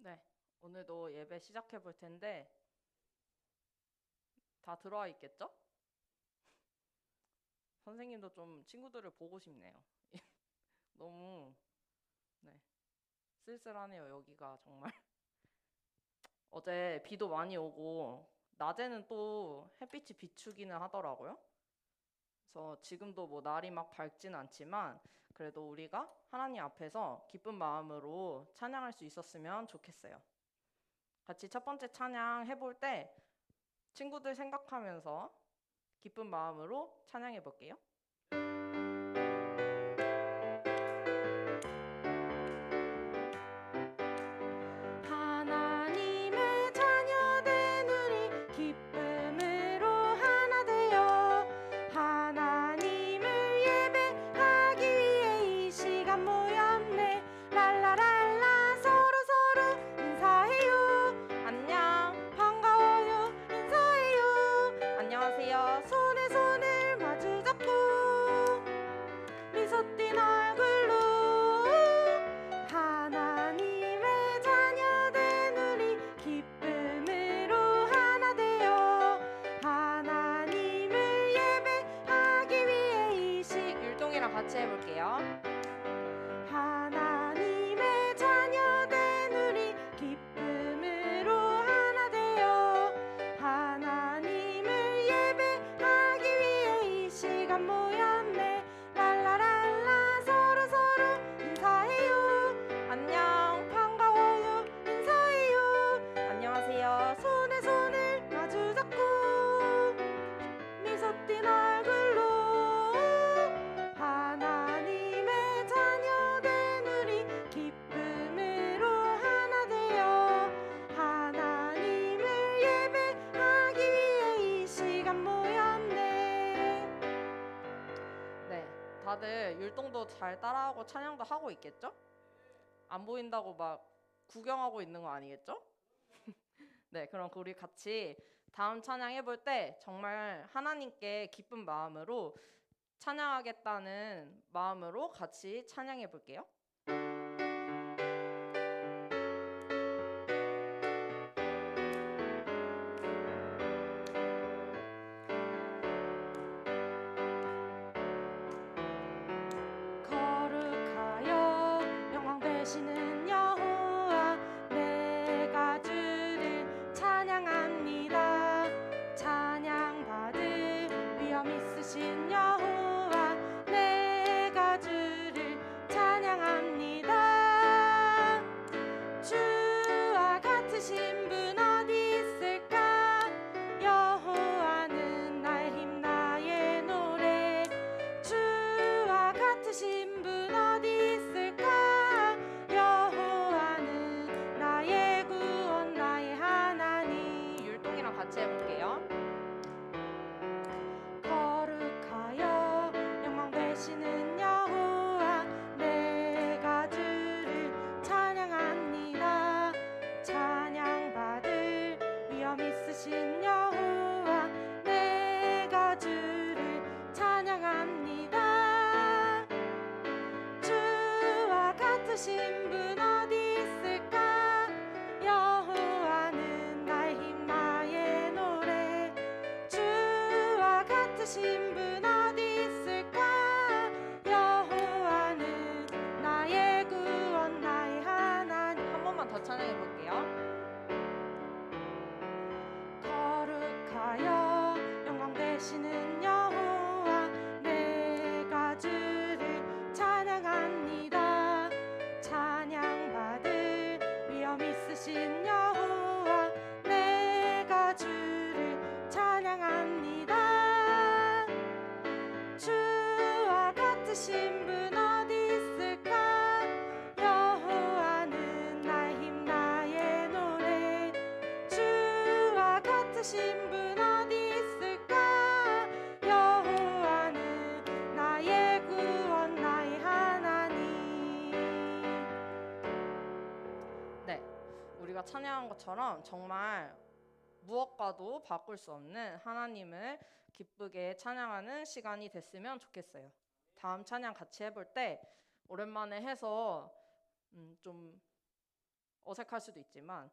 네, 오늘도 예배 시작해 볼 텐데 다 들어와 있겠죠? 선생님도 좀 친구들을 보고 싶네요. 너무 네, 쓸쓸하네요, 여기가 정말. 어제 비도 많이 오고 낮에는 또 햇빛이 비추기는 하더라고요. 그래서 지금도 뭐 날이 막 밝진 않지만 그래도 우리가 하나님 앞에서 기쁜 마음으로 찬양할 수 있었으면 좋겠어요. 같이 첫 번째 찬양 해볼 때 친구들 생각하면서 기쁜 마음으로 찬양해 볼게요. 하나님의 자녀된 우리 기쁨으로 하나 되어 하나님을 예배하기 위해 이 시간 모였네. 랄라랄라 서로 인사해요. 안녕 반가워요. 인사해요. 안녕하세요. 손에 손을 마주 잡고 미소 띤 얼굴로 하나님의 자녀된 우리 기쁨으로 하나 되어 하나님을 예배하기 위해 이식 율동이랑 같이 해볼게요. 하나님의 자녀된 우리 기쁨으로 하나 되어 하나님을 예배하기 위해 이 시간 모였네. 랄라랄라 서로 인사해요. 안녕 반가워요. 인사해요. 안녕하세요. 손에 손을 마주 잡고 미소 띤 얼굴로 하나님의 자녀된 우리 기쁨으로 하나 되어 하나님을 예배하기 위해 이 시간 모였네. 네, 다들 율동도 잘 따라하고 찬양도 하고 있겠죠? 안 보인다고 막 구경하고 있는 거 아니겠죠? 네, 그럼 우리 같이 다음 찬양 해볼 때 정말 하나님께 기쁜 마음으로 찬양하겠다는 마음으로 같이 찬양해 볼게요. 거룩하여 영광 되시는 여호와 내가 주를 찬양합니다. 찬양받을 위엄 있으신 여호와 내가 주를 찬양합니다. 주와 같으신 분 어디 있을까? 여호와는 나의 힘 나의 노래. 주와 같으신 분 어디 있을까? 여호와는 나의 구원 나의 하나님. 율동이랑 같이 해볼게요. 거룩하여 영광 되시는 여호와 내가 주를 찬양합니다. 찬양받을 위엄 있으신 여호와 내가 주를 찬양합니다. 주와 같으신 분 어디 있을까? 여호와는 나의 힘 나의 노래. 주와 같으신 분 어디 있을까? 여호와는 나의 구원 나의 하나님. 한 번만 더 찬양해 볼게요. 거룩하여 영광 되시는 여호와 내가 주를 찬양합니다. 찬양받을 위엄 있으신 여호와 내가 주를 찬양합니다. 주와 같으신 분 어디 있을까? 여호와는 나의 힘 나의 노래. 주와 같으신 분 어디 있을까? 여호와는 나의 구원 나의 하나님. 네, 우리가 찬양한 것처럼 정말 무엇과도 바꿀 수 없는 하나님을 기쁘게 찬양하는 시간이 됐으면 좋겠어요. 다음 찬양 같이 해볼 때 오랜만에 해서 좀 어색할 수도 있지만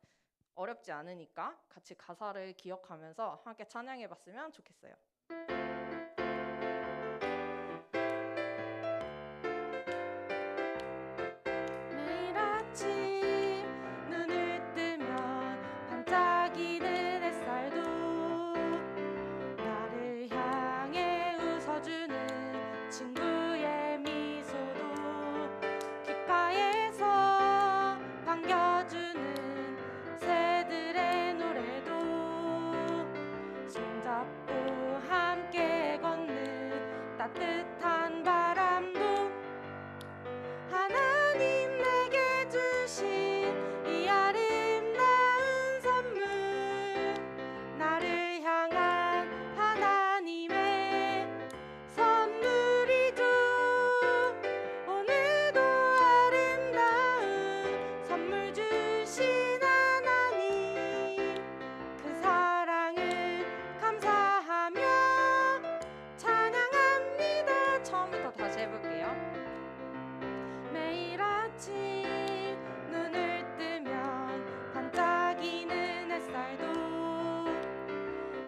어렵지 않으니까 같이 가사를 기억하면서 함께 찬양해 봤으면 좋겠어요. 매일 아침 눈을 뜨면 반짝이는 햇살도 나를 향해 웃어주는 친구의 미소도 귓가에서 반겨주는 새들의 노래도 손잡고 함께 걷는 따뜻한 바람도 하나님 내게 주신 이 아름다운 선물 나를 향한 하나님의 선물이죠. 오늘도 아름다운 선물 주신 하나님 그 사랑을 감사하며 찬양합니다. 처음부터 다시 해볼게요. 매일 아침 눈을 뜨면 반짝이는 햇살도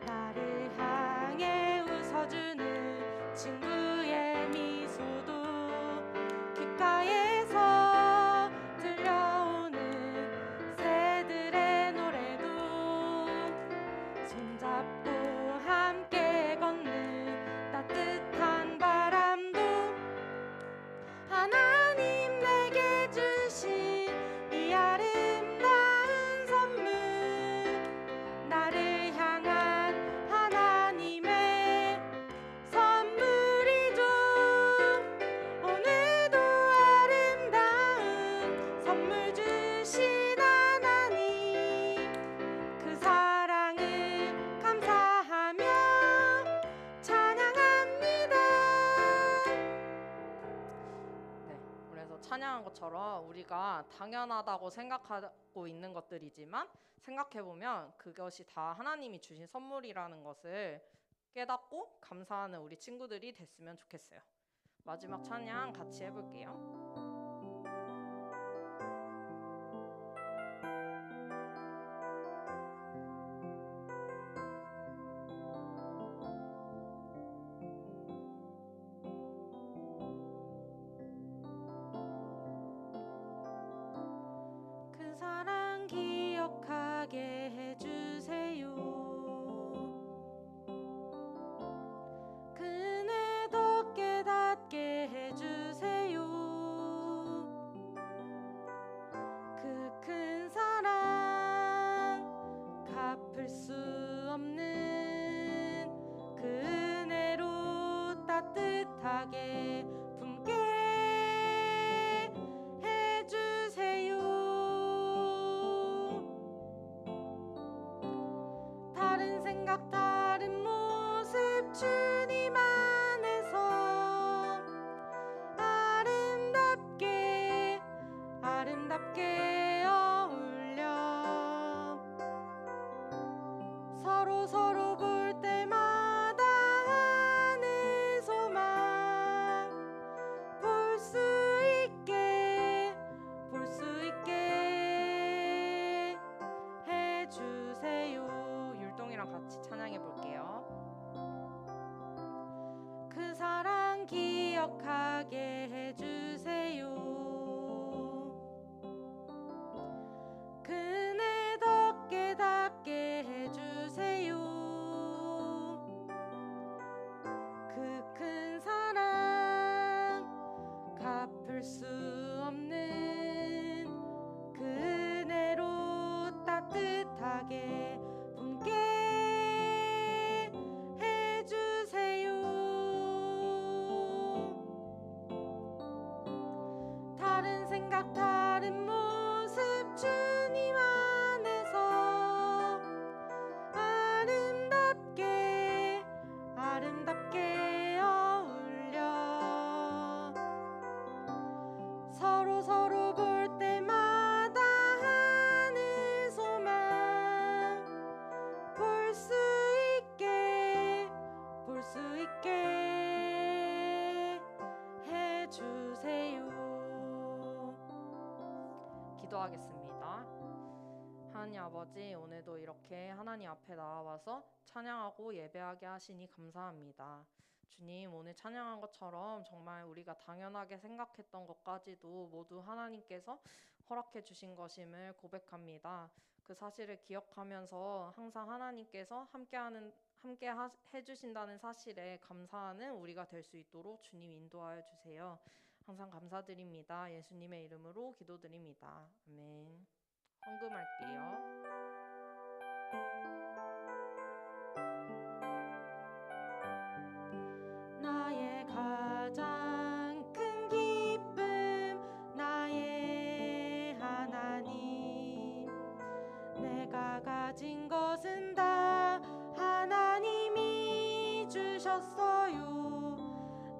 나를 향해 웃어주는 친구의 미소도 귓가에서 들려오는 새들의 노래도 손잡고 함께 걷는 따뜻한 바람도 하나님 내게 주신 이 아름다운 선물 나를 향한 하나님의 선물이죠. 오늘도 아름다운 선물 주신 하나님 그 사랑을 감사하며 찬양합니다. 네, 그래서 찬양한 것처럼 우리가 당연하다고 생각하고 있는 것들이지만 생각해보면 그것이 다 하나님이 주신 선물이라는 것을 깨닫고 감사하는 우리 친구들이 됐으면 좋겠어요. 마지막 찬양 같이 해볼게요. 그 사랑 기억하게 해주세요. 그 은혜 더 깨닫게 해주세요. 그 큰 사랑 갚을 수 없는 그 은혜로 따뜻하게 품게 해주세요. 다른 생각 다른 모습 주님 안에서 아름답게 아름답게 어울려 서로 볼 때마다 하늘 소망 볼 수 있게 해주세요. 율동이랑 같이 찬양해 볼게요. 그 사랑 기억하게 해주세요. 그 은혜 더 깨닫게 해주세요. 그 큰 사랑 갚을 수 없는 그 은혜로 따뜻하게 품게 해주세요. 다른 생각 다른 모습 주님 안에서 아름답게 아름답게 어울려 서로 볼 때마다 하늘 소망 볼 수 있게 해주세요. 기도하겠습니다. 기도합니다. 하나님 아버지, 오늘도 이렇게 하나님 앞에 나와서 찬양하고 예배하게 하시니 감사합니다. 주님, 오늘 찬양한 것처럼 정말 우리가 당연하게 생각했던 것까지도 모두 하나님께서 허락해 주신 것임을 고백합니다. 그 사실을 기억하면서 항상 하나님께서 함께 해주신다는 사실에 감사하는 우리가 될 수 있도록 주님 인도하여 주세요. 항상 감사드립니다. 예수님의 이름으로 기도드립니다. 아멘. 헌금할게요. 나의 가장 큰 기쁨, 나의 하나님. 내가 가진 것은 다 하나님이 주셨어요.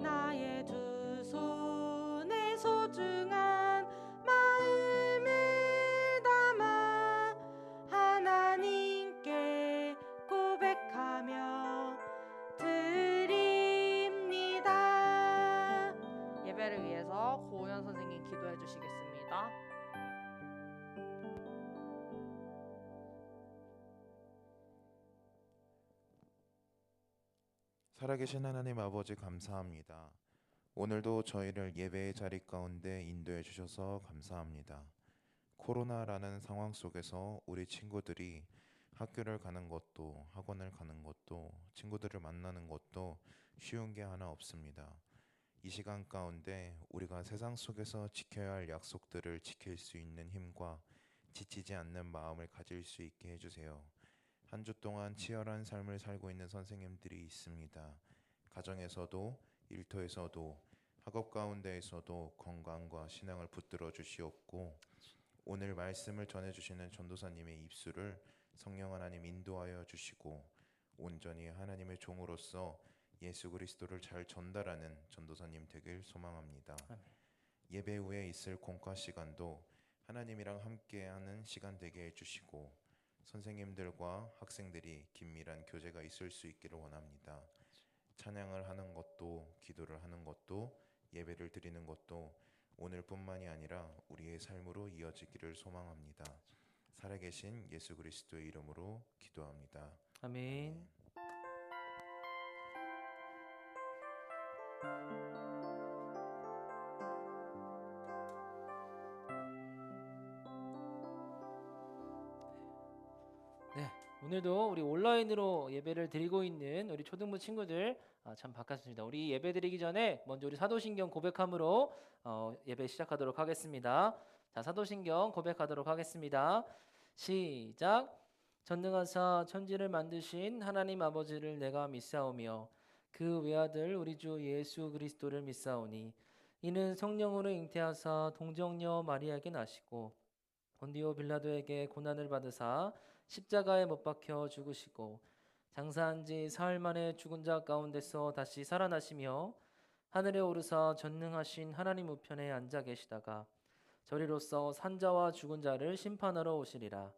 나의 두 손에 소중한 마음을 담아 하나님께 고백하며 드립니다. 예배를 위해서 고우현 선생님 기도해 주시겠습니다. 살아계신 하나님 아버지 감사합니다. 오늘도 저희를 예배의 자리 가운데 인도해 주셔서 감사합니다. 코로나라는 상황 속에서 우리 친구들이 학교를 가는 것도 학원을 가는 것도 친구들을 만나는 것도 쉬운 게 하나 없습니다. 이 시간 가운데 우리가 세상 속에서 지켜야 할 약속들을 지킬 수 있는 힘과 지치지 않는 마음을 가질 수 있게 해주세요. 한 주 동안 치열한 삶을 살고 있는 선생님들이 있습니다. 가정에서도 일터에서도 학업 가운데에서도 건강과 신앙을 붙들어 주시옵고, 오늘 말씀을 전해주시는 전도사님의 입술을 성령 하나님 인도하여 주시고 온전히 하나님의 종으로서 예수 그리스도를 잘 전달하는 전도사님 되길 소망합니다. 예배 후에 있을 공과 시간도 하나님이랑 함께하는 시간 되게 해주시고 선생님들과 학생들이 긴밀한 교제가 있을 수 있기를 원합니다. 찬양을 하는 것도 기도를 하는 것도 예배를 드리는 것도 오늘뿐만이 아니라 우리의 삶으로 이어지기를 소망합니다. 살아계신 예수 그리스도의 이름으로 기도합니다. 아멘. 네, 오늘도 우리 온라인으로 예배를 드리고 있는 우리 초등부 친구들 참 반갑습니다. 우리 예배 드리기 전에 먼저 우리 사도신경 고백함으로 예배 시작하도록 하겠습니다. 자, 사도신경 고백하도록 하겠습니다. 시작. 전능하사 천지를 만드신 하나님 아버지를 내가 믿사오며 그 외아들 우리 주 예수 그리스도를 믿사오니 이는 성령으로 잉태하사 동정녀 마리아에게 나시고 본디오 빌라도에게 고난을 받으사 십자가에 못 박혀 죽으시고 장사한 지 사흘 만에 죽은 자 가운데서 다시 살아나시며 하늘에 오르사 전능하신 하나님 우편에 앉아 계시다가 저리로서 산자와 죽은 자를 심판하러 오시리라.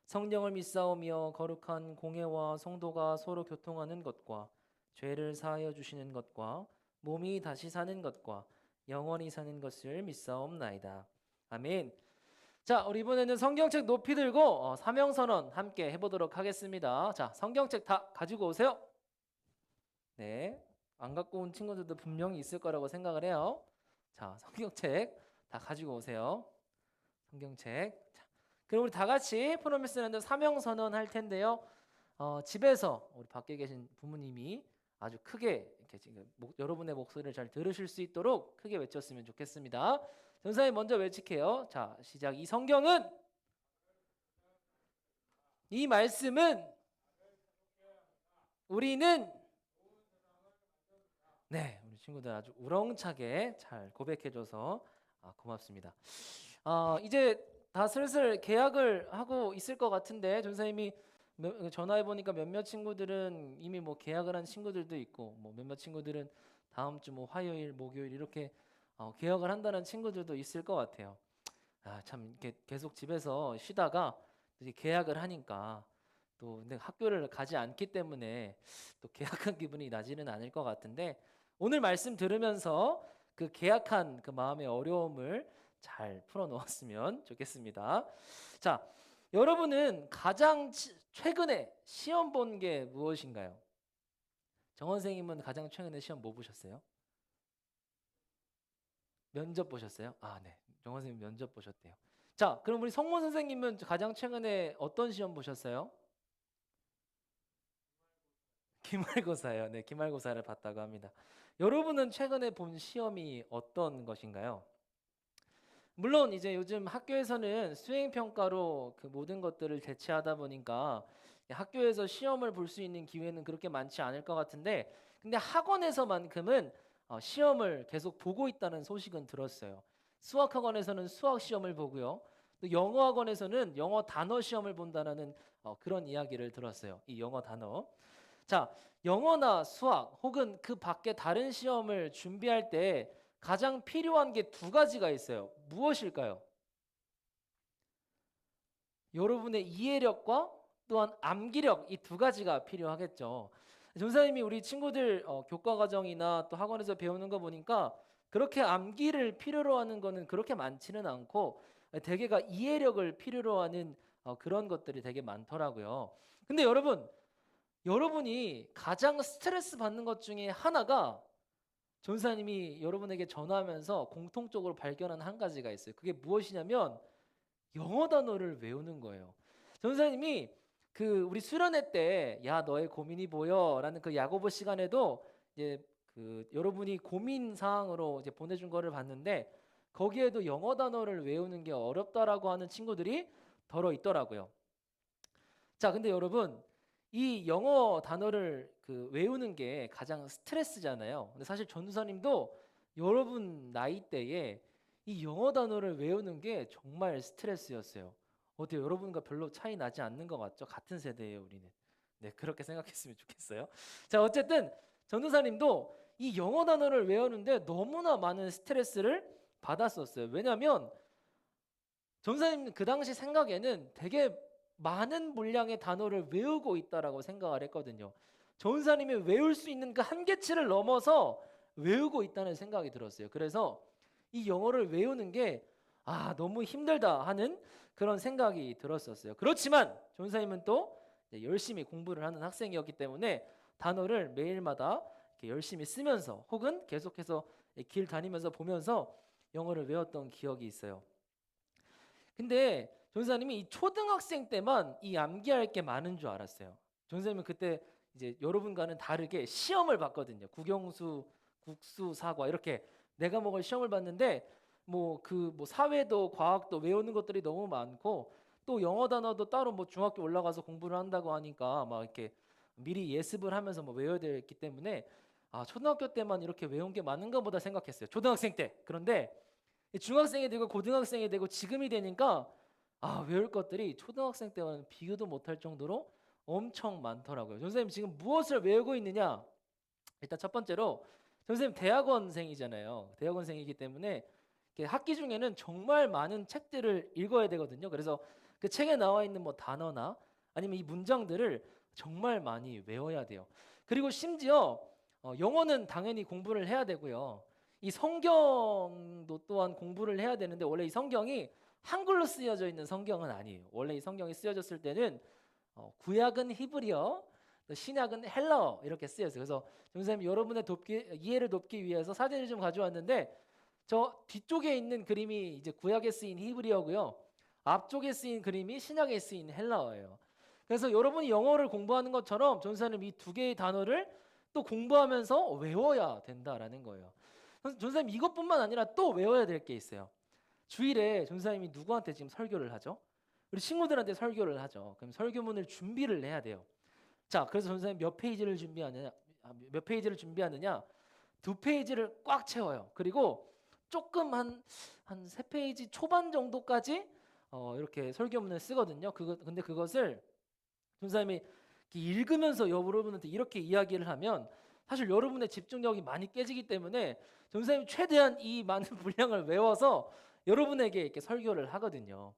성령을 믿사오며 거룩한 공회와 성도가 서로 교통하는 것과 죄를 사하여 주시는 것과 몸이 다시 사는 것과 영원히 사는 것을 믿사옵나이다. 아멘. 자, 우리 이번에는 성경책 높이 들고 사명선언 함께 해보도록 하겠습니다. 자, 성경책 다 가지고 오세요. 네, 안 갖고 온 친구들도 분명히 있을 거라고 생각을 해요. 자, 성경책 다 가지고 오세요. 성경책. 자, 그럼 우리 다 같이 프로미스랜드 사명선언 할 텐데요. 집에서 우리 밖에 계신 부모님이 아주 크게 이렇게 지금 여러분의 목소리를 잘 들으실 수 있도록 크게 외쳤으면 좋겠습니다. 전사님 먼저 외칠게요. 자, 시작. 이 성경은, 이 말씀은 우리는, 네, 우리 친구들 아주 우렁차게 잘 고백해줘서 고맙습니다. 이제 다 슬슬 계약을 하고 있을 것 같은데 전사님이 전화해 보니까 몇몇 친구들은 이미 뭐 계약을 한 친구들도 있고 뭐 몇몇 친구들은 다음 주 뭐 화요일, 목요일 이렇게 계약을 한다는 친구들도 있을 것 같아요. 참 이렇게 계속 집에서 쉬다가 이제 계약을 하니까 또 근데 학교를 가지 않기 때문에 또 계약한 기분이 나지는 않을 것 같은데 오늘 말씀 들으면서 그 계약한 그 마음의 어려움을 잘 풀어놓았으면 좋겠습니다. 자, 여러분은 가장 최근에 시험 본 게 무엇인가요? 정원 선생님은 가장 최근에 시험 뭐 보셨어요? 면접 보셨어요? 아, 네. 정원 선생님 면접 보셨대요. 자, 그럼 우리 성문 선생님은 가장 최근에 어떤 시험 보셨어요? 기말고사요. 네, 기말고사를 봤다고 합니다. 여러분은 최근에 본 시험이 어떤 것인가요? 물론 이제 요즘 학교에서는 수행 평가로 그 모든 것들을 대체하다 보니까 학교에서 시험을 볼 수 있는 기회는 그렇게 많지 않을 것 같은데, 근데 학원에서만큼은 시험을 계속 보고 있다는 소식은 들었어요. 수학 학원에서는 수학 시험을 보고요. 또 영어 학원에서는 영어 단어 시험을 본다는 그런 이야기를 들었어요. 이 영어 단어. 자, 영어나 수학 혹은 그 밖에 다른 시험을 준비할 때 가장 필요한 게 두 가지가 있어요. 무엇일까요? 여러분의 이해력과 또한 암기력, 이 두 가지가 필요하겠죠. 전사님이 우리 친구들 교과 과정이나 또 학원에서 배우는 거 보니까 그렇게 암기를 필요로 하는 거는 그렇게 많지는 않고 대개가 이해력을 필요로 하는 그런 것들이 되게 많더라고요. 근데 여러분이 가장 스트레스 받는 것 중에 하나가 전사님이 여러분에게 전화하면서 공통적으로 발견한 한 가지가 있어요. 그게 무엇이냐면 영어 단어를 외우는 거예요. 전사님이 그 우리 수련회 때 야 너의 고민이 보여라는 그 야고보 시간에도 이제 그 여러분이 고민 사항으로 이제 보내준 거를 봤는데 거기에도 영어 단어를 외우는 게 어렵다라고 하는 친구들이 덜어 있더라고요. 자, 근데 여러분 이 영어 단어를 그 외우는 게 가장 스트레스잖아요. 근데 사실 전도사님도 여러분 나이대에 이 영어 단어를 외우는 게 정말 스트레스였어요. 어때요? 여러분과 별로 차이 나지 않는 것 같죠? 같은 세대예요, 우리는. 네, 그렇게 생각했으면 좋겠어요. 자, 어쨌든 전도사님도 이 영어 단어를 외우는데 너무나 많은 스트레스를 받았었어요. 왜냐하면 전도사님 그 당시 생각에는 되게 많은 분량의 단어를 외우고 있다라고 생각을 했거든요. 전사님이 외울 수 있는 그 한계치를 넘어서 외우고 있다는 생각이 들었어요. 그래서 이 영어를 외우는 게 너무 힘들다 하는 그런 생각이 들었었어요. 그렇지만 전사님은 또 열심히 공부를 하는 학생이었기 때문에 단어를 매일마다 이렇게 열심히 쓰면서 혹은 계속해서 길 다니면서 보면서 영어를 외웠던 기억이 있어요. 근데 전사님이 이 초등학생 때만 이 암기할 게 많은 줄 알았어요. 전사님은 그때 이제 여러분과는 다르게 시험을 봤거든요. 국영수, 국수, 사과 이렇게 네 과목을 시험을 봤는데 뭐 사회도 과학도 외우는 것들이 너무 많고 또 영어 단어도 따로 뭐 중학교 올라가서 공부를 한다고 하니까 막 이렇게 미리 예습을 하면서 뭐 외워야 되기 때문에 초등학교 때만 이렇게 외운 게 많은가 보다 생각했어요. 초등학생 때. 그런데 중학생이 되고 고등학생이 되고 지금이 되니까 외울 것들이 초등학생 때와는 비교도 못할 정도로 엄청 많더라고요. 선생님 지금 무엇을 외우고 있느냐? 일단 첫 번째로 선생님 대학원생이잖아요. 대학원생이기 때문에 학기 중에는 정말 많은 책들을 읽어야 되거든요. 그래서 그 책에 나와 있는 뭐 단어나 아니면 이 문장들을 정말 많이 외워야 돼요. 그리고 심지어 영어는 당연히 공부를 해야 되고요. 이 성경도 또한 공부를 해야 되는데 원래 이 성경이 한글로 쓰여져 있는 성경은 아니에요. 원래 이 성경이 쓰여졌을 때는 구약은 히브리어, 또 신약은 헬라어 이렇게 쓰였어요. 그래서 선생님 여러분의 이해를 돕기 위해서 사진을 좀 가져왔는데 저 뒤쪽에 있는 그림이 이제 구약에 쓰인 히브리어고요. 앞쪽에 쓰인 그림이 신약에 쓰인 헬라어예요. 그래서 여러분이 영어를 공부하는 것처럼 전사님 이 두 개의 단어를 또 공부하면서 외워야 된다라는 거예요. 전사님 이것뿐만 아니라 또 외워야 될 게 있어요. 주일에 전사님이 누구한테 지금 설교를 하죠? 우리 친구들한테 설교를 하죠. 그럼 설교문을 준비를 해야 돼요. 자, 그래서 전사님 몇 페이지를 준비하느냐? 2페이지를 꽉 채워요. 그리고 조금 한 3페이지 초반 정도까지 이렇게 설교문을 쓰거든요. 근데 그것을 전사님이 읽으면서 여러분한테 이렇게 이야기를 하면 사실 여러분의 집중력이 많이 깨지기 때문에 전사님이 최대한 이 많은 분량을 외워서 여러분에게 이렇게 설교를 하거든요.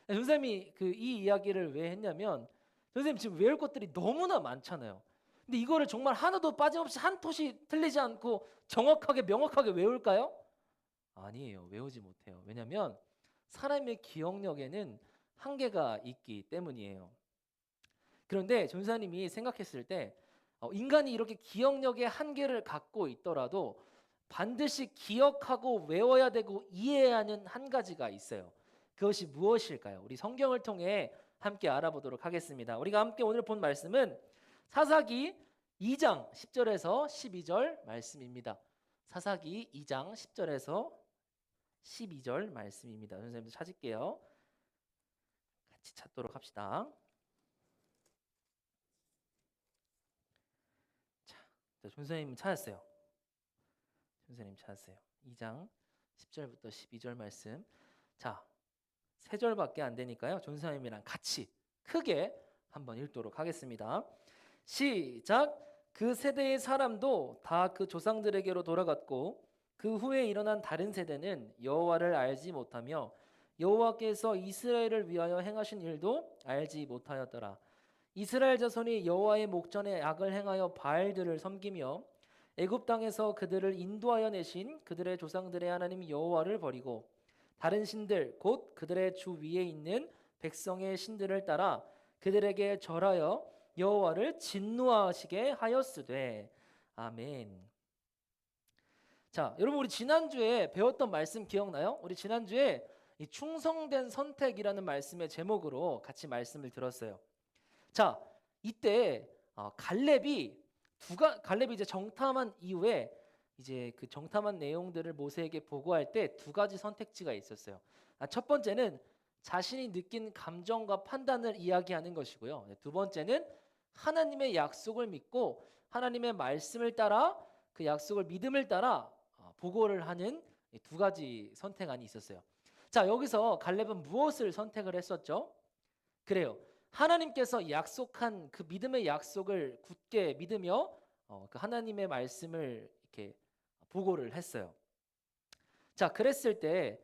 전사님이 이 이야기를 왜 했냐면 전사님 지금 외울 것들이 너무나 많잖아요. 근데 이거를 정말 하나도 빠짐없이 한 토시 틀리지 않고 정확하게 명확하게 외울까요? 아니에요. 외우지 못해요. 왜냐하면 사람의 기억력에는 한계가 있기 때문이에요. 그런데 전사님이 생각했을 때 인간이 이렇게 기억력의 한계를 갖고 있더라도 반드시 기억하고 외워야 되고 이해해야 하는 한 가지가 있어요. 그것이 무엇일까요? 우리 성경을 통해 함께 알아보도록 하겠습니다. 우리가 함께 오늘 본 말씀은 사사기 2장 10절에서 12절 말씀입니다. 사사기 2장 10절에서 12절 말씀입니다. 선생님도 찾을게요. 같이 찾도록 합시다. 자, 선생님 찾았어요. 선생님 찾았어요. 2장 10절부터 12절 말씀. 자, 3절밖에 안 되니까요. 전사님이랑 같이 크게 한번 읽도록 하겠습니다. 시작. 그 세대의 사람도 다 그 조상들에게로 돌아갔고 그 후에 일어난 다른 세대는 여호와를 알지 못하며 여호와께서 이스라엘을 위하여 행하신 일도 알지 못하였더라. 이스라엘 자손이 여호와의 목전에 악을 행하여 바알들을 섬기며 애굽 땅에서 그들을 인도하여 내신 그들의 조상들의 하나님 여호와를 버리고 다른 신들 곧 그들의 주 위에 있는 백성의 신들을 따라 그들에게 절하여 여호와를 진노하시게 하였으되. 아멘. 자, 여러분 우리 지난주에 배웠던 말씀 기억나요? 우리 지난주에 이 충성된 선택이라는 말씀의 제목으로 같이 말씀을 들었어요. 자, 이때 갈렙이 이제 정탐한 이후에 이제 그 정탐한 내용들을 모세에게 보고할 때 두 가지 선택지가 있었어요. 첫 번째는 자신이 느낀 감정과 판단을 이야기하는 것이고요. 두 번째는 하나님의 약속을 믿고 하나님의 말씀을 따라 그 약속을 믿음을 따라 보고를 하는 두 가지 선택안이 있었어요. 자, 여기서 갈렙은 무엇을 선택을 했었죠? 그래요. 하나님께서 약속한 그 믿음의 약속을 굳게 믿으며 그 하나님의 말씀을 이렇게 보고를 했어요. 자, 그랬을 때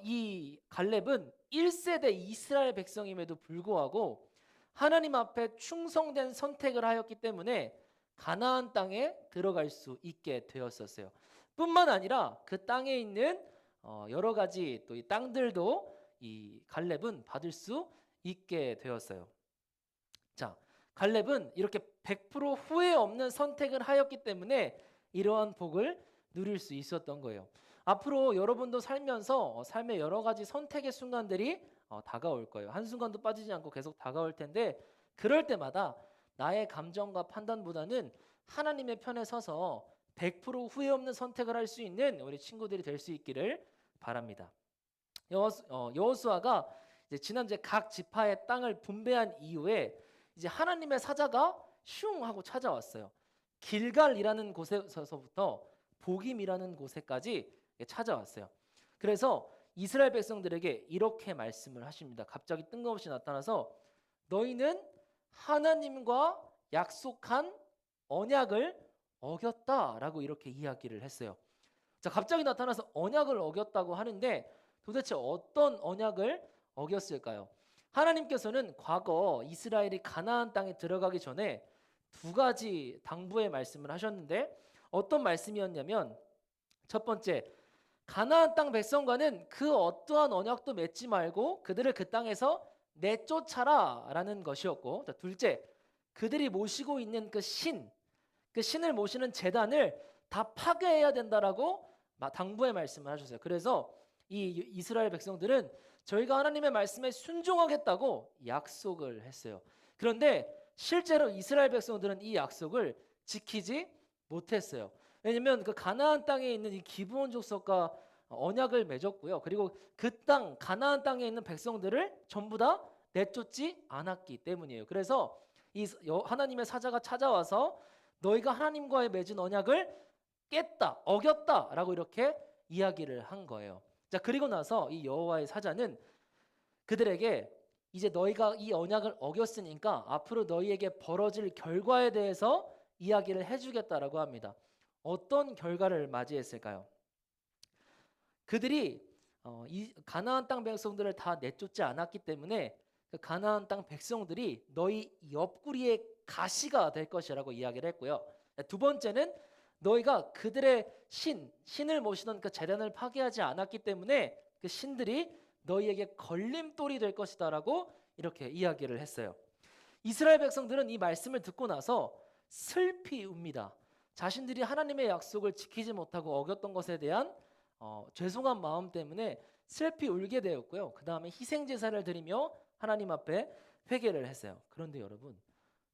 이 갈렙은 1세대 이스라엘 백성임에도 불구하고 하나님 앞에 충성된 선택을 하였기 때문에 가나안 땅에 들어갈 수 있게 되었었어요. 뿐만 아니라 그 땅에 있는 여러 가지 또 이 땅들도 이 갈렙은 받을 수 있게 되었어요. 자, 갈렙은 이렇게 100% 후회 없는 선택을 하였기 때문에 이러한 복을 누릴 수 있었던 거예요. 앞으로 여러분도 살면서 삶의 여러 가지 선택의 순간들이 다가올 거예요. 한순간도 빠지지 않고 계속 다가올 텐데 그럴 때마다 나의 감정과 판단보다는 하나님의 편에 서서 100% 후회 없는 선택을 할 수 있는 우리 친구들이 될 수 있기를 바랍니다. 여호수아가 이제 지난주에 각 지파의 땅을 분배한 이후에 이제 하나님의 사자가 슝 하고 찾아왔어요. 길갈이라는 곳에서부터 보김이라는 곳에까지 찾아왔어요. 그래서 이스라엘 백성들에게 이렇게 말씀을 하십니다. 갑자기 뜬금없이 나타나서 너희는 하나님과 약속한 언약을 어겼다라고 이렇게 이야기를 했어요. 자, 갑자기 나타나서 언약을 어겼다고 하는데 도대체 어떤 언약을 어겼을까요? 하나님께서는 과거 이스라엘이 가나안 땅에 들어가기 전에 두 가지 당부의 말씀을 하셨는데 어떤 말씀이었냐면 첫 번째, 가나안 땅 백성과는 그 어떠한 언약도 맺지 말고 그들을 그 땅에서 내쫓아라 라는 것이었고, 자, 둘째, 그들이 모시고 있는 그 신을 모시는 제단을 다 파괴해야 된다라고 당부의 말씀을 하셨어요. 그래서 이 이스라엘 백성들은 저희가 하나님의 말씀에 순종하겠다고 약속을 했어요. 그런데 실제로 이스라엘 백성들은 이 약속을 지키지 못했어요. 왜냐하면 그 가나안 땅에 있는 이 기브온 족속과 언약을 맺었고요. 그리고 그 땅 가나안 땅에 있는 백성들을 전부 다 내쫓지 않았기 때문이에요. 그래서 이 하나님의 사자가 찾아와서 너희가 하나님과의 맺은 언약을 깼다, 어겼다라고 이렇게 이야기를 한 거예요. 자, 그리고 나서 이 여호와의 사자는 그들에게 이제 너희가 이 언약을 어겼으니까 앞으로 너희에게 벌어질 결과에 대해서 이야기를 해주겠다라고 합니다. 어떤 결과를 맞이했을까요? 그들이 이 가나안 땅 백성들을 다 내쫓지 않았기 때문에 그 가나안 땅 백성들이 너희 옆구리의 가시가 될 것이라고 이야기를 했고요. 두 번째는 너희가 그들의 신을 모시던 그 제단을 파괴하지 않았기 때문에 그 신들이 너희에게 걸림돌이 될 것이다라고 이렇게 이야기를 했어요. 이스라엘 백성들은 이 말씀을 듣고 나서 슬피 웁니다. 자신들이 하나님의 약속을 지키지 못하고 어겼던 것에 대한 죄송한 마음 때문에 슬피 울게 되었고요. 그 다음에 희생 제사를 드리며 하나님 앞에 회개를 했어요. 그런데 여러분,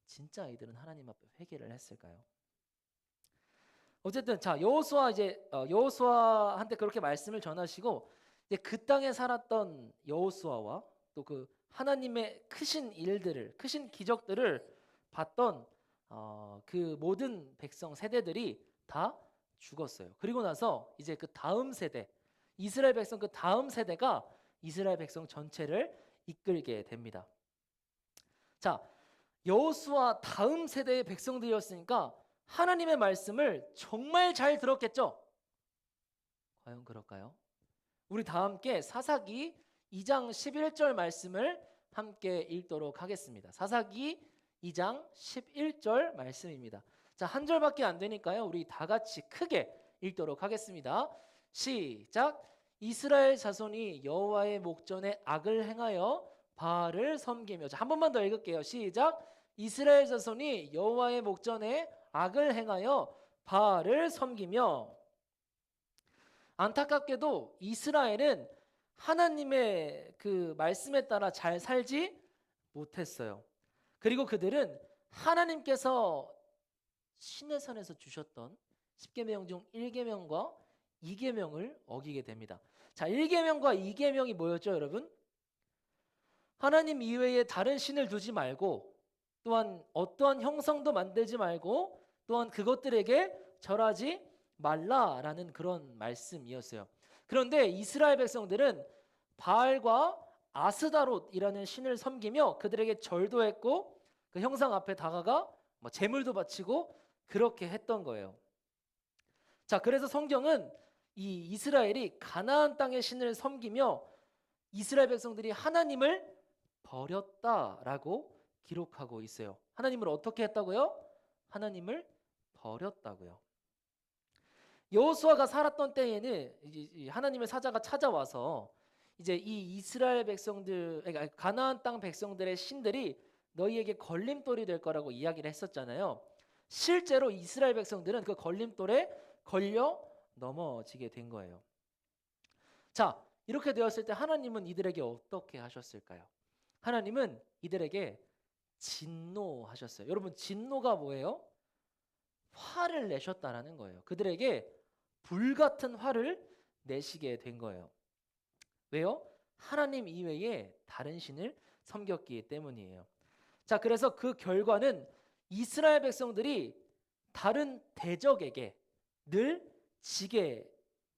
진짜 이들은 하나님 앞에 회개를 했을까요? 어쨌든 자, 여호수아한테 그렇게 말씀을 전하시고 이제 그 땅에 살았던 여호수아와 또 그 하나님의 크신 일들을, 크신 기적들을 봤던 그 모든 백성 세대들이 다 죽었어요. 그리고 나서 이제 그 다음 세대, 이스라엘 백성 그 다음 세대가 이스라엘 백성 전체를 이끌게 됩니다. 자, 여호수아 다음 세대의 백성들이었으니까 하나님의 말씀을 정말 잘 들었겠죠? 과연 그럴까요? 우리 다 함께 사사기 2장 11절 말씀을 함께 읽도록 하겠습니다. 사사기 2장 11절 말씀입니다. 자, 한 절밖에 안 되니까요. 우리 다 같이 크게 읽도록 하겠습니다. 시작. 이스라엘 자손이 여호와의 목전에 악을 행하여 바알을 섬기며. 자, 한 번만 더 읽을게요. 시작. 이스라엘 자손이 여호와의 목전에 악을 행하여 바알을 섬기며. 안타깝게도 이스라엘은 하나님의 그 말씀에 따라 잘 살지 못했어요. 그리고 그들은 하나님께서 시내산에서 주셨던 10계명 중 1계명과 2계명을 어기게 됩니다. 자, 1계명과 2계명이 뭐였죠, 여러분? 하나님 이외에 다른 신을 두지 말고, 또한 어떠한 형상도 만들지 말고, 또한 그것들에게 절하지 말라라는 그런 말씀이었어요. 그런데 이스라엘 백성들은 바알과 아스다롯이라는 신을 섬기며 그들에게 절도 했고 그 형상 앞에 다가가 제물도 바치고 그렇게 했던 거예요. 자, 그래서 성경은 이 이스라엘이 가나안 땅의 신을 섬기며 이스라엘 백성들이 하나님을 버렸다라고 기록하고 있어요. 하나님을 어떻게 했다고요? 하나님을 버렸다고요. 여호수아가 살았던 때에는 이제 하나님의 사자가 찾아와서 이제 이 이스라엘 백성들, 그러니까 가나안 땅 백성들의 신들이 너희에게 걸림돌이 될 거라고 이야기를 했었잖아요. 실제로 이스라엘 백성들은 그 걸림돌에 걸려 넘어지게 된 거예요. 자, 이렇게 되었을 때 하나님은 이들에게 어떻게 하셨을까요? 하나님은 이들에게 진노하셨어요. 여러분, 진노가 뭐예요? 화를 내셨다라는 거예요. 그들에게 불같은 화를 내시게 된 거예요. 왜요? 하나님 이외에 다른 신을 섬겼기 때문이에요. 자, 그래서 그 결과는 이스라엘 백성들이 다른 대적에게 늘 지게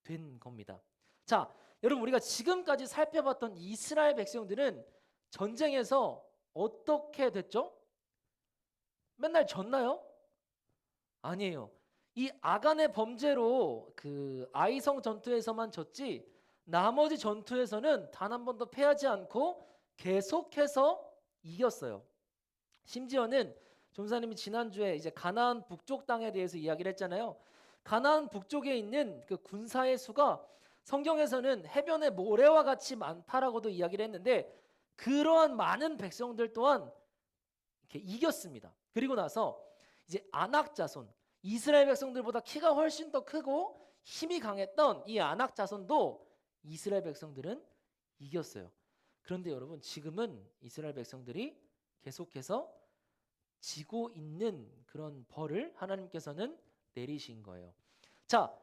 된 겁니다. 자, 여러분, 우리가 지금까지 살펴봤던 이스라엘 백성들은 전쟁에서 어떻게 됐죠? 맨날 졌나요? 아니에요. 이 아간의 범죄로 그 아이성 전투에서만 졌지 나머지 전투에서는 단 한 번도 패하지 않고 계속해서 이겼어요. 심지어는 전사님이 지난주에 이제 가나안 북쪽 땅에 대해서 이야기를 했잖아요. 가나안 북쪽에 있는 그 군사의 수가 성경에서는 해변의 모래와 같이 많다라고도 이야기를 했는데 그러한 많은 백성들 또한 이렇게 이겼습니다. 그리고 나서 이제 아낙 자손, 이스라엘 백성들보다 키가 훨씬 더 크고 힘이 강했던 이 아낙 자손도 이스라엘 백성들은 이겼어요. 그런데 여러분, 지금은 이스라엘 백성들이 계속해서 지고 있는 그런 벌을 하나님께서는 내리신 거예요. 자,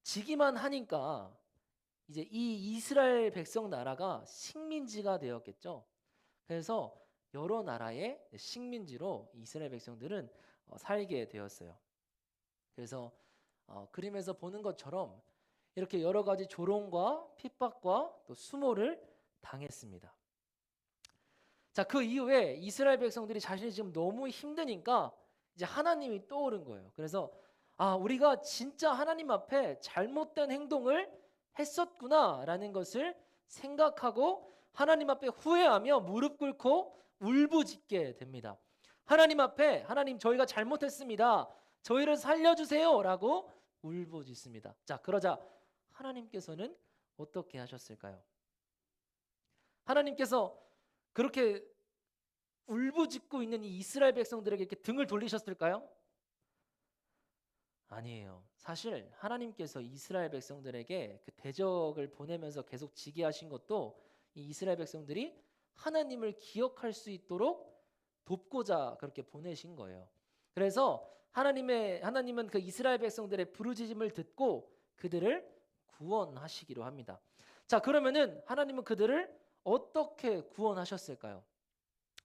지기만 하니까 이제 이 이스라엘 백성 나라가 식민지가 되었겠죠. 그래서 여러 나라의 식민지로 이스라엘 백성들은 살게 되었어요. 그래서 그림에서 보는 것처럼 이렇게 여러 가지 조롱과 핍박과 또 수모를 당했습니다. 자, 그 이후에 이스라엘 백성들이 자신이 지금 너무 힘드니까 이제 하나님이 떠오른 거예요. 그래서 우리가 진짜 하나님 앞에 잘못된 행동을 했었구나라는 것을 생각하고 하나님 앞에 후회하며 무릎 꿇고 울부짖게 됩니다. 하나님 앞에, 하나님, 저희가 잘못했습니다. 저희를 살려주세요라고 울부짖습니다. 자, 그러자 하나님께서는 어떻게 하셨을까요? 하나님께서 그렇게 울부짖고 있는 이 이스라엘 백성들에게 이렇게 등을 돌리셨을까요? 아니에요. 사실 하나님께서 이스라엘 백성들에게 그 대적을 보내면서 계속 지게 하신 것도 이 이스라엘 백성들이 하나님을 기억할 수 있도록 돕고자 그렇게 보내신 거예요. 그래서 하나님은 그 이스라엘 백성들의 부르짖음을 듣고 그들을 구원하시기로 합니다. 자, 그러면은 하나님은 그들을 어떻게 구원하셨을까요?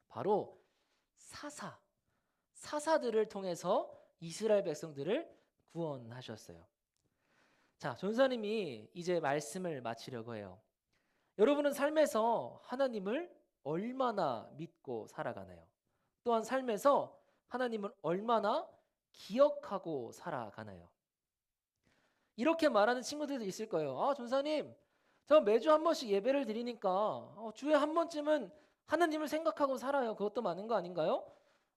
바로 사사들을 통해서 이스라엘 백성들을 구원하셨어요. 자, 전사님이 이제 말씀을 마치려고 해요. 여러분은 삶에서 하나님을 얼마나 믿고 살아가나요? 또한 삶에서 하나님을 얼마나 기억하고 살아가나요? 이렇게 말하는 친구들도 있을 거예요. 아, 전사님, 저 매주 한 번씩 예배를 드리니까 주에 한 번쯤은 하나님을 생각하고 살아요. 그것도 많은 거 아닌가요?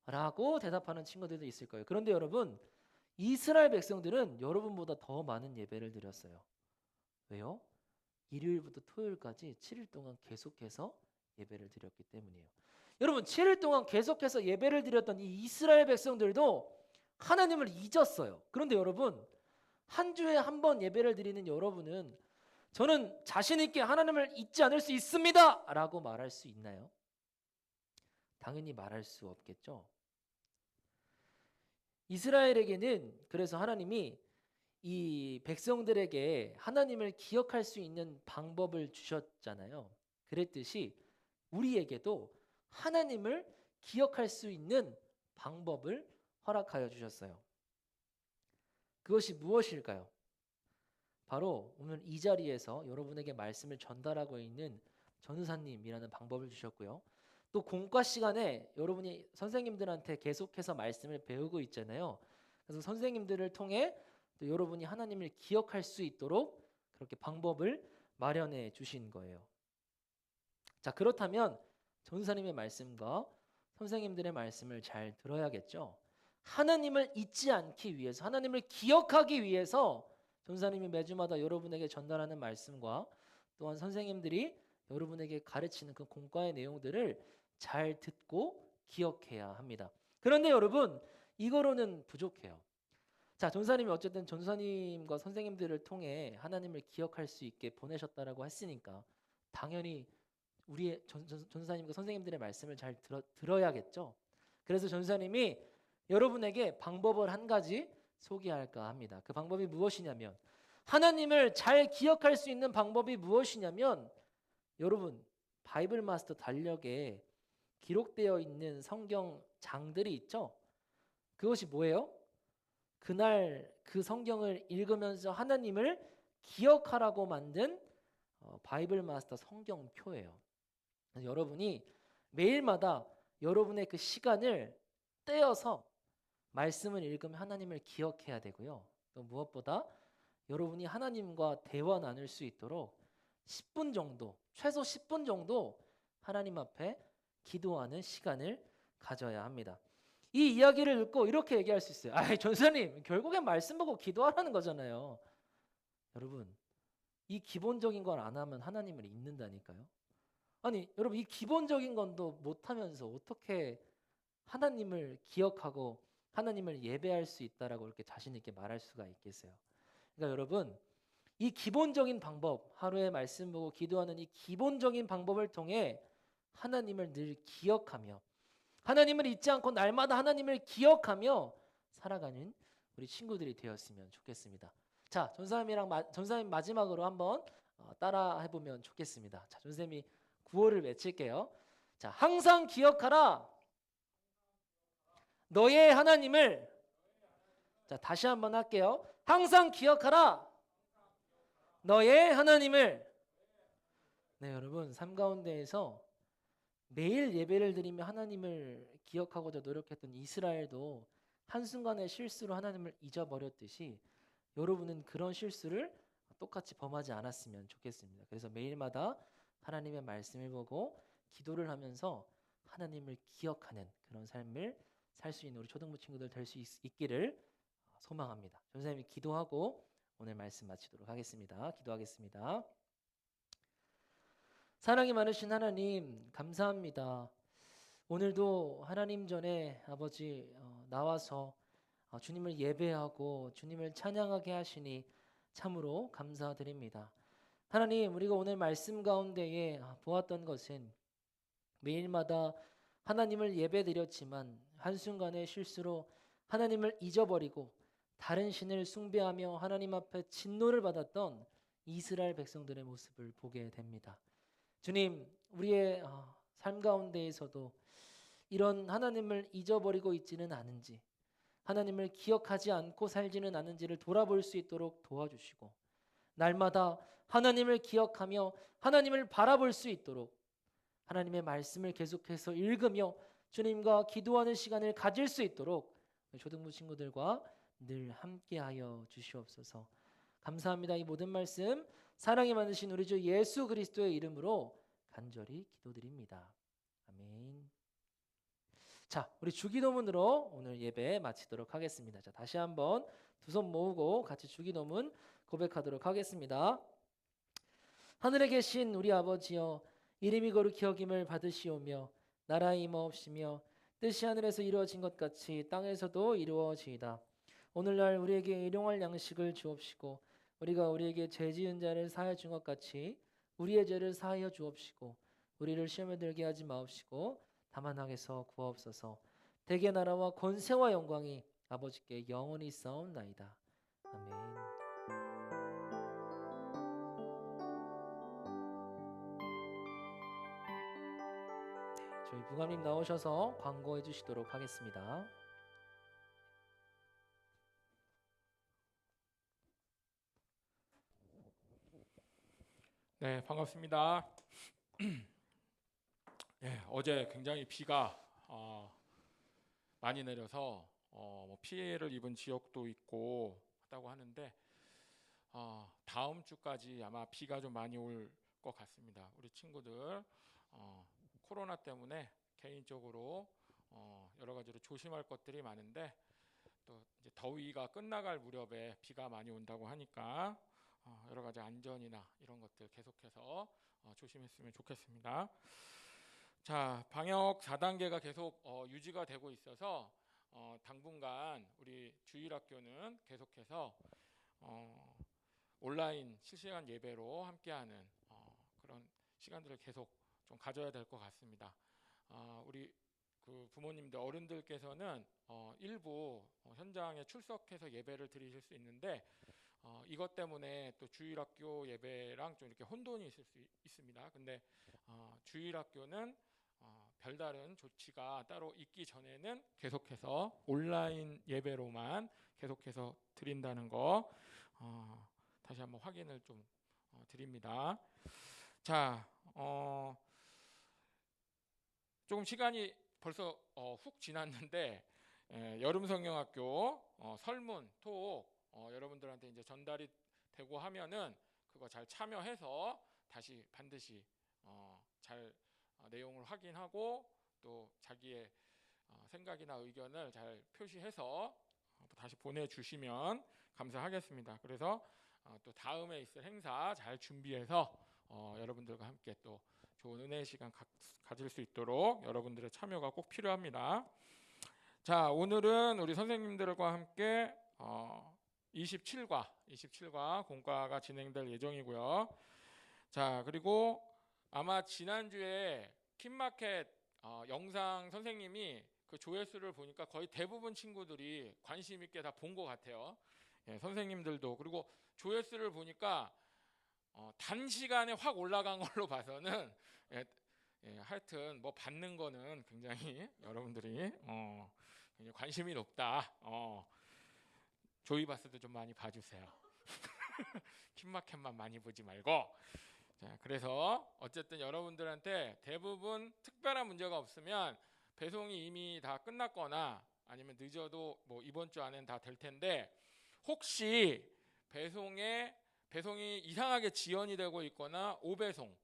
라고 대답하는 친구들도 있을 거예요. 그런데 여러분, 이스라엘 백성들은 여러분보다 더 많은 예배를 드렸어요. 왜요? 일요일부터 토요일까지 7일 동안 계속해서 예배를 드렸기 때문이에요. 여러분, 7일 동안 계속해서 예배를 드렸던 이 이스라엘 백성들도 하나님을 잊었어요. 그런데 여러분, 한 주에 한 번 예배를 드리는 여러분은 저는 자신 있게 하나님을 잊지 않을 수 있습니다 라고 말할 수 있나요? 당연히 말할 수 없겠죠. 이스라엘에게는 그래서 하나님이 이 백성들에게 하나님을 기억할 수 있는 방법을 주셨잖아요. 그랬듯이 우리에게도 하나님을 기억할 수 있는 방법을 허락하여 주셨어요. 그것이 무엇일까요? 바로 오늘 이 자리에서 여러분에게 말씀을 전달하고 있는 전우사님이라는 방법을 주셨고요. 또 공과 시간에 여러분이 선생님들한테 계속해서 말씀을 배우고 있잖아요. 그래서 선생님들을 통해 또 여러분이 하나님을 기억할 수 있도록 그렇게 방법을 마련해 주신 거예요. 자, 그렇다면 전우사님의 말씀과 선생님들의 말씀을 잘 들어야겠죠. 하나님을 잊지 않기 위해서, 하나님을 기억하기 위해서 전사님이 매주마다 여러분에게 전달하는 말씀과 또한 선생님들이 여러분에게 가르치는 그 공과의 내용들을 잘 듣고 기억해야 합니다. 그런데 여러분, 이거로는 부족해요. 자, 전사님이 어쨌든 전사님과 선생님들을 통해 하나님을 기억할 수 있게 보내셨다라고 했으니까 당연히 우리의 전사님과 선생님들의 말씀을 잘 들어야겠죠. 그래서 전사님이 여러분에게 방법을 한 가지 소개할까 합니다. 그 방법이 무엇이냐면, 하나님을 잘 기억할 수 있는 방법이 무엇이냐면, 여러분 바이블 마스터 달력에 기록되어 있는 성경 장들이 있죠. 그것이 뭐예요? 그날 그 성경을 읽으면서 하나님을 기억하라고 만든 바이블 마스터 성경표예요. 여러분이 매일마다 여러분의 그 시간을 떼어서 말씀을 읽으면 하나님을 기억해야 되고요. 또 무엇보다 여러분이 하나님과 대화 나눌 수 있도록 10분 정도, 최소 10분 정도 하나님 앞에 기도하는 시간을 가져야 합니다. 이 이야기를 듣고 이렇게 얘기할 수 있어요. 아, 전사님, 결국엔 말씀 보고 기도하라는 거잖아요. 여러분, 이 기본적인 걸 안 하면 하나님을 잊는다니까요. 아니, 여러분, 이 기본적인 건도 못하면서 어떻게 하나님을 기억하고 하나님을 예배할 수 있다라고 이렇게 자신 있게 말할 수가 있겠어요. 그러니까 여러분, 이 기본적인 방법, 하루에 말씀 보고 기도하는 이 기본적인 방법을 통해 하나님을 늘 기억하며 하나님을 잊지 않고 날마다 하나님을 기억하며 살아가는 우리 친구들이 되었으면 좋겠습니다. 자, 전사님 마지막으로 한번 따라 해보면 좋겠습니다. 자, 전사님이 구호를 외칠게요. 자, 항상 기억하라. 너의 하나님을. 자, 다시 한번 할게요. 항상 기억하라. 너의 하나님을. 네, 여러분, 삶 가운데에서 매일 예배를 드리며 하나님을 기억하고자 노력했던 이스라엘도 한순간의 실수로 하나님을 잊어버렸듯이 여러분은 그런 실수를 똑같이 범하지 않았으면 좋겠습니다. 그래서 매일마다 하나님의 말씀을 보고 기도를 하면서 하나님을 기억하는 그런 삶을 살 수 있는 우리 초등부 친구들 될 수 있기를 소망합니다. 전사님이 기도하고 오늘 말씀 마치도록 하겠습니다. 기도하겠습니다. 사랑이 많으신 하나님 감사합니다. 오늘도 하나님 전에 아버지 나와서 주님을 예배하고 주님을 찬양하게 하시니 참으로 감사드립니다. 하나님, 우리가 오늘 말씀 가운데에 보았던 것은 매일마다 하나님을 예배드렸지만 한순간의 실수로 하나님을 잊어버리고 다른 신을 숭배하며 하나님 앞에 진노를 받았던 이스라엘 백성들의 모습을 보게 됩니다. 주님, 우리의 삶 가운데에서도 이런 하나님을 잊어버리고 있지는 않은지, 하나님을 기억하지 않고 살지는 않은지를 돌아볼 수 있도록 도와주시고, 날마다 하나님을 기억하며 하나님을 바라볼 수 있도록 하나님의 말씀을 계속해서 읽으며 주님과 기도하는 시간을 가질 수 있도록 초등부 친구들과 늘 함께하여 주시옵소서. 감사합니다. 이 모든 말씀 사랑이 많으신 우리 주 예수 그리스도의 이름으로 간절히 기도드립니다. 아멘. 자, 우리 주기도문으로 오늘 예배 마치도록 하겠습니다. 자, 다시 한번 두 손 모으고 같이 주기도문 고백하도록 하겠습니다. 하늘에 계신 우리 아버지여, 이름이 거룩히 여김을 받으시오며 나라의 임하옵시며 뜻이 하늘에서 이루어진 것 같이 땅에서도 이루어지이다. 오늘날 우리에게 일용할 양식을 주옵시고 우리가 우리에게 죄 지은 자를 사하여 준 것 같이 우리의 죄를 사하여 주옵시고 우리를 시험에 들게 하지 마옵시고 다만 악에서 구하옵소서. 대개 나라와 권세와 영광이 아버지께 영원히 있사옵나이다. 아멘. 저희 부감님 나오셔서 광고해 주시도록 하겠습니다. 네, 반갑습니다. 예, 어제 굉장히 비가 많이 내려서 뭐 피해를 입은 지역도 있고 하다고 하는데 다음 주까지 아마 비가 좀 많이 올 것 같습니다. 우리 친구들 코로나 때문에 개인적으로 여러 가지로 조심할 것들이 많은데 또 이제 더위가 끝나갈 무렵에 비가 많이 온다고 하니까 여러 가지 안전이나 이런 것들 계속해서 조심했으면 좋겠습니다. 자, 방역 4단계가 계속 유지가 되고 있어서 당분간 우리 주일학교는 계속해서 온라인 실시간 예배로 함께하는 그런 시간들을 계속 좀 가져야 될 것 같습니다. 우리 그 부모님들 어른들께서는 일부 현장에 출석해서 예배를 드리실 수 있는데 이것 때문에 또 주일학교 예배랑 좀 이렇게 혼돈이 있을 수 있습니다. 근데 주일학교는 별다른 조치가 따로 있기 전에는 계속해서 온라인 예배로만 계속해서 드린다는 거 다시 한번 확인을 좀 드립니다. 자, 조금 시간이 벌써 훅 지났는데 여름성경학교 설문, 토옥 여러분들한테 이제 전달이 되고 하면은 그거 잘 참여해서 다시 반드시 잘 내용을 확인하고 또 자기의 생각이나 의견을 잘 표시해서 다시 보내주시면 감사하겠습니다. 그래서 또 다음에 있을 행사 잘 준비해서 여러분들과 함께 또 좋은 은혜의 시간 가질 수 있도록 여러분들의 참여가 꼭 필요합니다. 자, 오늘은 우리 선생님들과 함께 27과 공과가 진행될 예정이고요. 자, 그리고 아마 지난주에 킴마켓 영상 선생님이 그 조회수를 보니까 거의 대부분 친구들이 관심 있게 다 본 것 같아요. 예, 선생님들도. 그리고 조회수를 보니까 단시간에 확 올라간 걸로 봐서는 하여튼 뭐 받는 거는 굉장히 여러분들이 굉장히 관심이 높다. 조이바스도 좀 많이 봐주세요. 킴마켓만 많이 보지 말고. 자, 그래서 어쨌든 여러분들한테 대부분 특별한 문제가 없으면 배송이 이미 다 끝났거나 아니면 늦어도 뭐 이번 주 안엔 다 될 텐데 혹시 배송이 이상하게 지연이 되고 있거나 오배송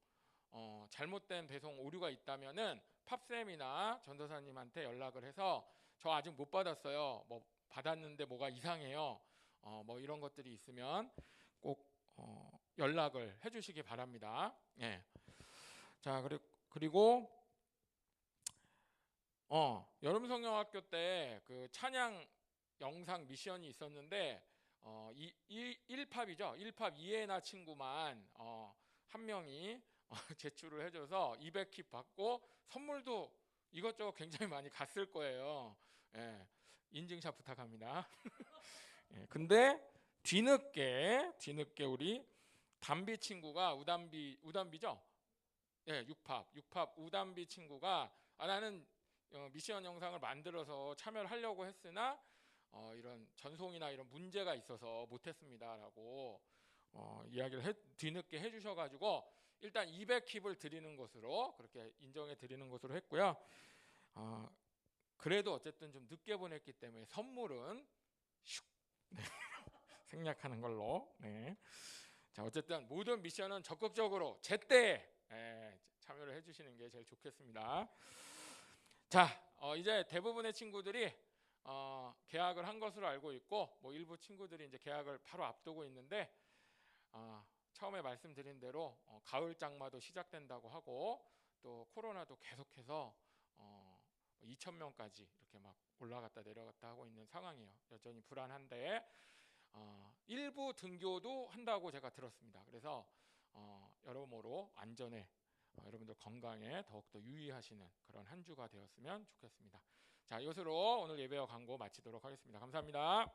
잘못된 배송 오류가 있다면은 팝쌤이나 전도사님한테 연락을 해서 저 아직 못 받았어요. 뭐 받았는데 뭐가 이상해요. 뭐 이런 것들이 있으면 꼭 연락을 해주시기 바랍니다. 예. 자, 그리고 여름성경학교 때 그 찬양 영상 미션이 있었는데 1팝이죠. 1팝 이해나 친구만 한 명이 제출을 해줘서 200킵 받고 선물도 이것저것 굉장히 많이 갔을 거예요. 예, 인증샷 부탁합니다. 예, 근데 뒤늦게 우리 담비 친구가 우담비죠? 예, 6팝 우담비 친구가 나는 미션 영상을 만들어서 참여를 하려고 했으나 이런 전송이나 이런 문제가 있어서 못했습니다라고 이야기를 뒤늦게 해주셔가지고 일단 200킵을 드리는 것으로 그렇게 인정해 드리는 것으로 했고요. 그래도 어쨌든 좀 늦게 보냈기 때문에 선물은 슉 네. 생략하는 걸로. 네. 자, 어쨌든 모든 미션은 적극적으로 제때 참여를 해주시는 게 제일 좋겠습니다. 자, 이제 대부분의 친구들이 계약을 한 것으로 알고 있고, 뭐 일부 친구들이 이제 계약을 바로 앞두고 있는데, 처음에 말씀드린 대로 가을 장마도 시작된다고 하고, 또 코로나도 계속해서 2,000명까지 이렇게 막 올라갔다 내려갔다 하고 있는 상황이에요. 여전히 불안한데 일부 등교도 한다고 제가 들었습니다. 그래서 여러모로 안전에 여러분들 건강에 더욱더 유의하시는 그런 한 주가 되었으면 좋겠습니다. 자, 이것으로 오늘 예배와 광고 마치도록 하겠습니다. 감사합니다.